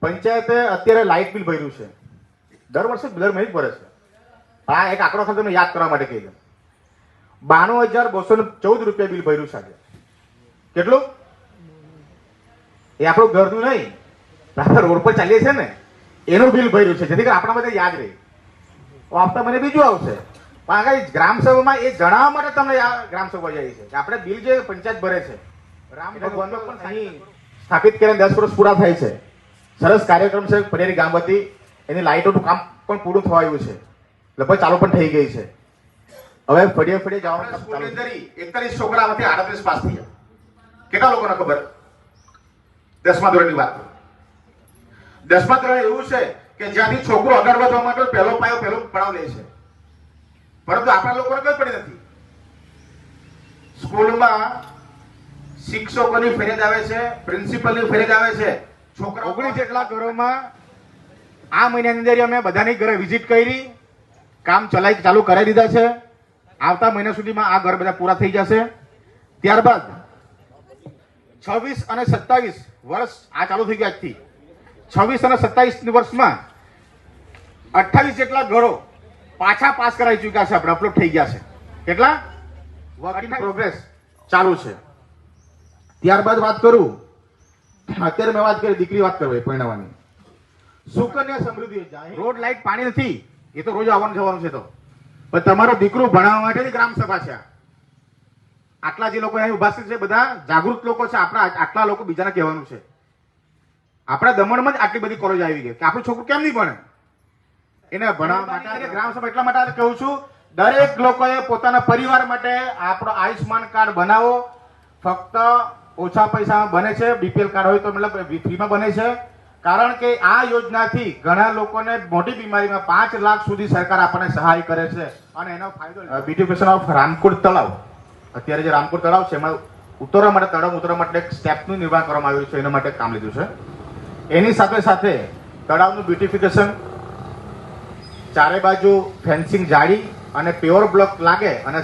પંચાયતે અત્યારે light bill ભર્યું છે, દર વર્ષે દર મહિને ભરે છે. આ એક આંકડો ખાલી તમને યાદ કરવા માટે કહી દઉં. 92,214 રૂપિયા બિલ ભર્યું છે આજે. કેટલું? એ આપણું ઘરનું નહીં, આપણે રોડ પર ચાલીએ છીએ ને એનું બિલ ભર્યું છે, જેથી કરીને આપણા બધા યાદ રહે. આપતા મને બીજું આવશે પણ આગળ ગ્રામસભામાં એ જણાવવા માટે તમને ગ્રામસભા જાય છે કે આપણે બિલ જે પંચાયત ભરે છે. રામ ભગવાનનો પણ અહીં સ્થાપિત કરીને 10 વર્ષ પૂરા થાય છે. સરસ કાર્યક્રમ છે પરેરી ગામ વતી. એની લાઇટોનું કામ પણ પૂરું થવા આવ્યું છે, લગભગ ચાલુ પણ થઈ ગઈ છે. હવે ફળીએ ફળીએ જવાનું. સ્કૂલની અંદર 41 છોકરામાંથી 38 પાસ થયા. કેટલા લોકોને ખબર? 10મા ધોરણની વાત. 10મા ધોરણ એવું છે કે જ્યાંથી છોકરો આગળ વધવા માટે પહેલો પાયો પહેલો પડાવ લે છે, પરંતુ આપણા લોકોને કઈ પડી નથી. સ્કૂલમાં શિક્ષકોની ફરિયાદ આવે છે, પ્રિન્સિપલની ફરિયાદ આવે છે. છોકરા 19 જેટલા ઘરોમાં આ મહિનાની અંદર અમે બધાની ઘરે વિઝિટ કરી, કામ ચાલુ કરાવી દીધા છે. આવતા મહિના સુધીમાં આ ઘર બધા પૂરા થઈ જશે. ત્યારબાદ 26 અને 27 વર્ષ આ ચાલુ થઈ ગયા. આજથી 26 અને 27 વર્ષમાં 28 જેટલા ઘરો પાછા પાસ કરાવી ચૂક્યા છે, આપણે અપલોડ થઈ ગયા છે. કેટલા? વર્ક ઇન પ્રોગ્રેસ ચાલુ છે. ત્યારબાદ વાત કરું, અત્યારે મેં વાત કરી દીકરી વાત કરવી પરણાવવાની. સુકન્યા સમૃદ્ધિ યોજના, રોડ લાઇટ પાણી નથી, એ તો રોજ આવવાનું જવાનું છે. તો પણ તમારો દીકરો ભણાવવા માટે ગ્રામસભા છે. આટલા જે લોકો અહીં ઉભા છે બધા જાગૃત લોકો છે. આપણા આટલા લોકો બીજાને કહેવાનું છે. આપણા દમણમાં જ આટલી બધી કોલેજ આવી ગઈ કે આપણું છોકરું કેમ નહીં ભણે. એને ભણાવવા માટે ગ્રામસભા એટલા માટે કહું છું, દરેક લોકોએ પોતાના પરિવાર માટે આપણો આયુષ્માન કાર્ડ બનાવો. ફક્ત ઓછા પૈસામાં બને છે. બીપીએલ કાર્ડ હોય તો મતલબ ફ્રીમાં બને છે. કારણ કે આ યોજનાથી ઘણા લોકોને મોટી બીમારીમાં 5 લાખ સુધી સરકાર આપણને સહાય કરે છે અને એનો ફાયદો બ્યુટિફિકેશન ઓફ રામકુંડ તળાવ. અત્યારે જે રામકુંડ તળાવ છે એમાં ઉતરવા માટે તળાવ ઉતરવા માટે એક સ્ટેપનું નિર્માણ કરવામાં આવ્યું છે. એના માટે કામ લીધું છે. એની સાથે સાથે તળાવનું બ્યુટિફિકેશન, ચારે બાજુ ફેન્સિંગ જાળી અને પ્યોર બ્લોક લાગે અને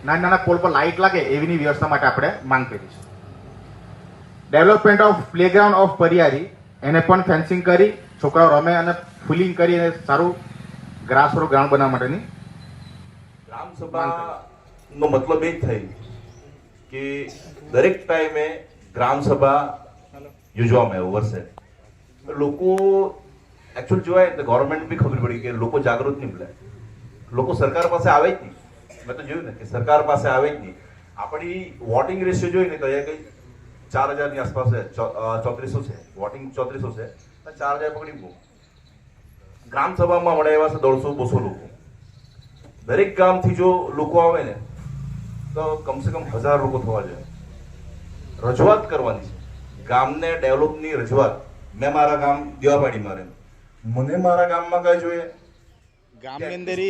નાના નાના પોલ પર લાઇટ લાગે એવીની વ્યવસ્થા માટે આપણે માંગ કરી છે. ડેવલપમેન્ટ ઓફ પ્લેગ્રાઉન્ડ ઓફ પરિયારી, એને પણ ફેન્સિંગ કરી છોકરાઓ રમે અને ફૂલિંગ કરી અને સારું ગ્રાસવાળું ગ્રાઉન્ડ બનાવવા માટેની ગ્રામસભાનો મતલબ એ જ થાય કે દરેક ટાઈમે ગ્રામસભા યોજવામાં આવ્યો વર્ષે. લોકો એકચ્યુઅલ જોવાય તો ગવર્મેન્ટ બી ખબર પડી કે લોકો જાગૃત નહીં મળે. લોકો સરકાર પાસે આવે જ નહીં. મેં તો જોયું ને કે સરકાર પાસે આવે જ નહીં. આપણી વોટિંગ રેશિયો જોઈ ને તો એ કઈ 4000ની આસપાસ છે, 3400 છે વોટિંગ, 3400 છે, 4000 પકડી ગયું. ગ્રામસભામાં મળે એવા છે 150-200 લોકો. દરેક ગામથી જો લોકો આવે ને તો કમસે કમ 1000 લોકો થવા જોઈએ. રજૂઆત કરવાની છે, ગામને ડેવલપની રજૂઆત. મેં મારા ગામ દેવાપાડી મારે, મને મારા ગામમાં કઈ જોઈએ. ગામની અંદર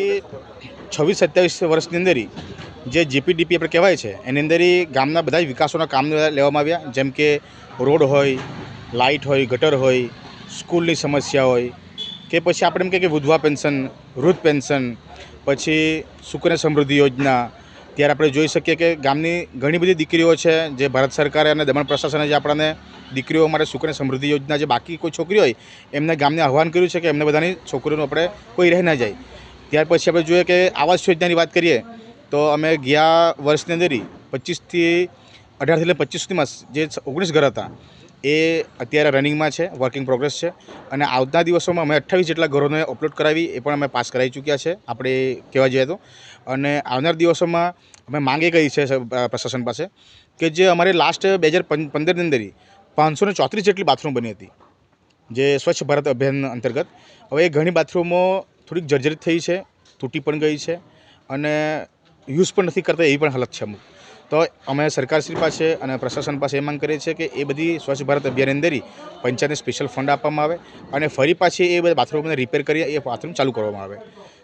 26-27 વર્ષની અંદર જે જીપીડીપી આપણે કહેવાય છે એની અંદર ગામના બધા જ વિકાસોના કામ લેવામાં આવ્યા. જેમ કે રોડ હોય, લાઇટ હોય, ગટર હોય, સ્કૂલની સમસ્યા હોય, કે પછી આપણે એમ કહીએ કે વિધવા પેન્શન, વૃદ્ધ પેન્શન, પછી સુકન્યા સમૃદ્ધિ યોજના. ત્યારે આપણે જોઈ શકીએ કે ગામની ઘણી બધી દીકરીઓ છે જે ભારત સરકારે અને દમણ પ્રશાસને જે આપણને દીકરીઓ માટે સુકન્યા સમૃદ્ધિ યોજના, જે બાકી કોઈ છોકરી હોય એમને ગામને આહ્વાન કર્યું છે કે એમને બધાની છોકરીઓનું આપણે કોઈ રહી ના જાય. ત્યાર પછી આપણે જોઈએ કે આવાસ યોજનાની વાત કરીએ તો અમે ગયા વર્ષની અંદર 25 થી 18 થી 25 સુધીમાં જે 19 ઘર હતા એ અત્યારે રનિંગમાં છે, વર્કિંગ પ્રોગ્રેસ છે. અને આવતા દિવસોમાં અમે 28 જેટલા ઘરોને અપલોડ કરાવી, એ પણ અમે પાસ કરાવી ચૂક્યા છે આપણે કહેવા જઈએ તો. અને આવનાર દિવસોમાં અમે માંગે કરી છે પ્રશાસન પાસે કે જે અમારે લાસ્ટ 2015ની અંદર 534 જેટલી બાથરૂમ બની હતી જે સ્વચ્છ ભારત અભિયાન અંતર્ગત. હવે એ ઘણી બાથરૂમો થોડીક જર્જરિત થઈ છે, તૂટી પણ ગઈ છે અને યુઝ પણ નથી કરતા એવી પણ હાલત છે અમુક. તો અમે સરકારશ્રી પાસે અને પ્રશાસન પાસે એ માંગ કરીએ છીએ કે એ બધી સ્વચ્છ ભારત અભિયાન અંદર પંચાયતને સ્પેશિયલ ફંડ આપવામાં આવે અને ફરી પાછી એ બધા બાથરૂમને રિપેર કરી એ બાથરૂમ ચાલુ કરવામાં આવે.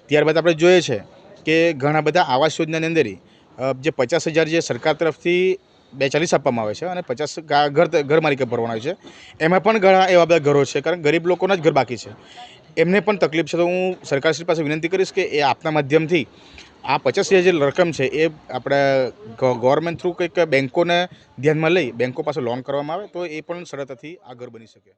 ત્યારબાદ આપણે જોઈએ છે કે ઘણા બધા આવાસ યોજનાની અંદર જે 50,000 જે સરકાર તરફથી 42 આપવામાં આવે છે અને 50 ઘર માલિકે ભરવાના હોય છે, એમાં પણ ઘણા એવા બધા ઘરો છે, કારણ ગરીબ લોકોના જ ઘર બાકી છે, એમને પણ તકલીફ છે. તો હું સરકારશ્રી પાસે વિનંતી કરીશ કે એ આપના માધ્યમથી આ 50,000 જે રકમ છે એ આપણે ગવર્મેન્ટ થ્રુ કંઈક બેંકોને ધ્યાનમાં લઈ બેંકો પાસે લોન કરવામાં આવે તો એ પણ સરળતાથી આ ઘર બની શકે.